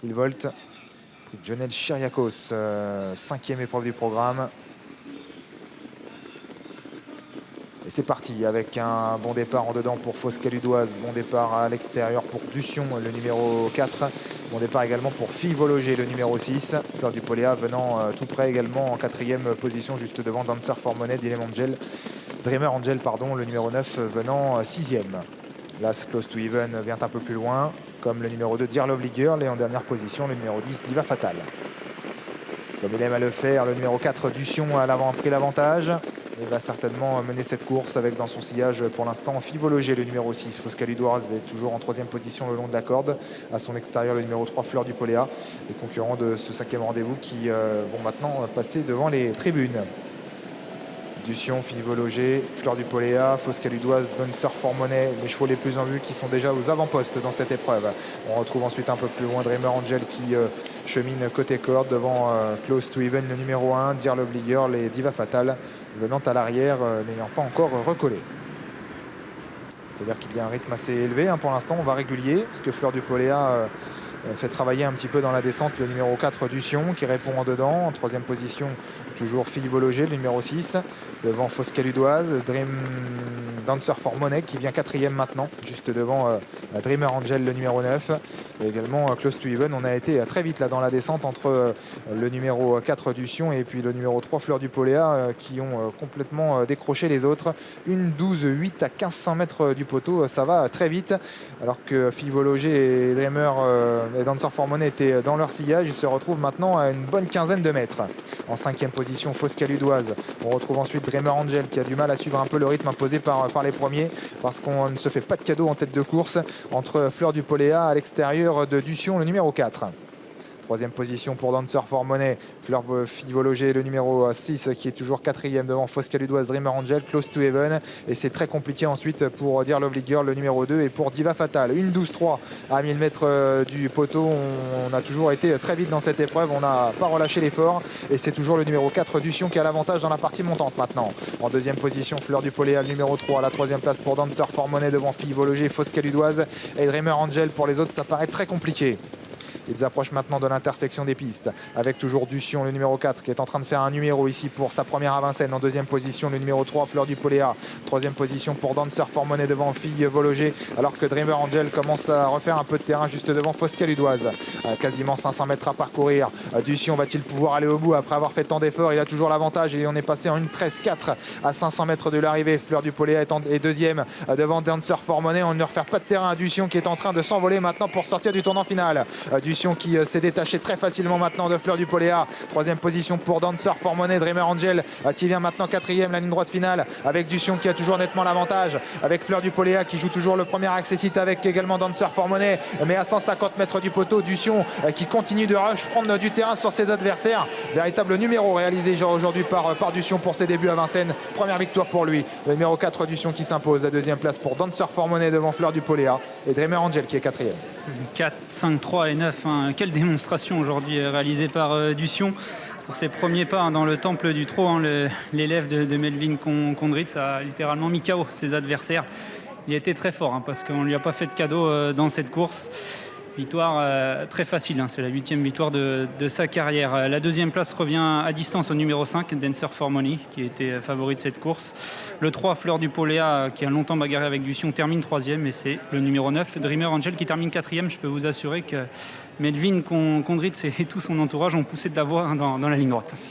Il volte. Jonel Chiriakos, 5e épreuve du programme. Et c'est parti avec un bon départ en dedans pour Foscaludoise. Bon départ à l'extérieur pour Dution, le numéro 4. Bon départ également pour Fille-Vologé, le numéro 6. Fleur du Poléa venant tout près également en 4e position, juste devant Dancer for Money, Dreamer Angel, pardon, le numéro 9 venant 6e. Last Close to Even vient un peu plus loin, comme le numéro 2 Dear Lovely Girl. Et en dernière position, le numéro 10 Diva Fatal. Comme il aime à le faire, le numéro 4 Dution a pris l'avantage. Il va certainement mener cette course avec dans son sillage pour l'instant Fille-Vologé, le numéro 6. Foscaludoise est toujours en 3e position le long de la corde. À son extérieur, le numéro 3 Fleur du Poléa. Les concurrents de ce 5e rendez-vous qui vont maintenant passer devant les tribunes. Dution, Fille-Vologé, Fleur du Poléa, Foscaludoise, Dancer for Money, les chevaux les plus en vue qui sont déjà aux avant-postes dans cette épreuve. On retrouve ensuite un peu plus loin Dreamer Angel qui chemine côté corde devant Close to Even, le numéro 1, Dear Lovely Girl et Diva Fatal venant à l'arrière, n'ayant pas encore recollé. Il faut dire qu'il y a un rythme assez élevé pour l'instant, on va régulier, parce que Fleur du Poléa fait travailler un petit peu dans la descente le numéro 4 Dution qui répond en dedans. En 3e position, toujours Fille-Vologé, le numéro 6. Devant Foscaludoise, Dancer for Money qui vient 4e maintenant, juste devant Dreamer Angel, le numéro 9. Et également Close to Even. On a été très vite là dans la descente entre le numéro 4 Dution et puis le numéro 3 Fleur du Poléa qui ont complètement décroché les autres. 1-12-8 à 1500 mètres du poteau, ça va très vite. Alors que Fille-Vologé et Dreamer et Dancer for Money étaient dans leur sillage, ils se retrouvent maintenant à une bonne quinzaine de mètres. En 5e position, Foscaludoise. On retrouve ensuite Dreamer Angel qui a du mal à suivre un peu le rythme imposé par les premiers, parce qu'on ne se fait pas de cadeau en tête de course entre Fleur du Poléa à l'extérieur de Dution, le numéro 4. 3e position pour Dancer for Money, Fleur Fille-Vologé, le numéro 6 qui est toujours 4e devant Foscaludoise, Dreamer Angel, Close to Even. Et c'est très compliqué ensuite pour Dear Lovely Girl, le numéro 2, et pour Diva Fatal. 1-12-3 à 1000 mètres du poteau. On a toujours été très vite dans cette épreuve, on n'a pas relâché l'effort. Et c'est toujours le numéro 4 Dution qui a l'avantage dans la partie montante maintenant. En 2e position, Fleur du Poléa, le numéro 3. La 3e place pour Dancer for Money devant Fille-Vologé, Foscaludoise et Dreamer Angel. Pour les autres, ça paraît très compliqué. Ils approchent maintenant de l'intersection des pistes avec toujours Dution, le numéro 4, qui est en train de faire un numéro ici pour sa première à Vincennes. En 2e position, le numéro 3, Fleur du Poléa. 3e position pour Dancer for Money devant Fille-Vologé, alors que Dreamer Angel commence à refaire un peu de terrain juste devant Foscaludoise. Quasiment 500 mètres à parcourir. Dution va-t-il pouvoir aller au bout après avoir fait tant d'efforts? Il a toujours l'avantage et on est passé en 1-13-4 à 500 mètres de l'arrivée. Fleur du Poléa est 2e devant Dancer for Money. On ne refait pas de terrain à Dution qui est en train de s'envoler maintenant pour sortir du tournant final. Dution qui s'est détaché très facilement maintenant de Fleur du Poléa. 3e position pour Dancer for Money, Dreamer Angel qui vient maintenant 4e, la ligne droite finale avec Dution qui a toujours nettement l'avantage, avec Fleur du Poléa qui joue toujours le premier accessite, avec également Dancer for Money, mais à 150 mètres du poteau. Dution qui continue de prendre du terrain sur ses adversaires. Véritable numéro réalisé aujourd'hui par Dution pour ses débuts à Vincennes. Première victoire pour lui. Le numéro 4 Dution qui s'impose. La 2e place pour Dancer for Money devant Fleur du Poléa et Dreamer Angel qui est 4e. 4, 5, 3 et 9. Quelle démonstration aujourd'hui réalisée par Dution pour ses premiers pas dans le temple du trot. L'élève de Melvin Condritz a littéralement mis KO ses adversaires. Il a été très fort parce qu'on ne lui a pas fait de cadeau dans cette course. Victoire très facile, c'est la 8e victoire de sa carrière. La 2e place revient à distance au numéro 5, Dancer for Money, qui était favori de cette course. Le 3, Fleur du Poléa, qui a longtemps bagarré avec Dution, termine 3e. Et c'est le numéro 9, Dreamer Angel, qui termine 4e. Je peux vous assurer que Melvin Condritz et tout son entourage ont poussé de la voix dans la ligne droite.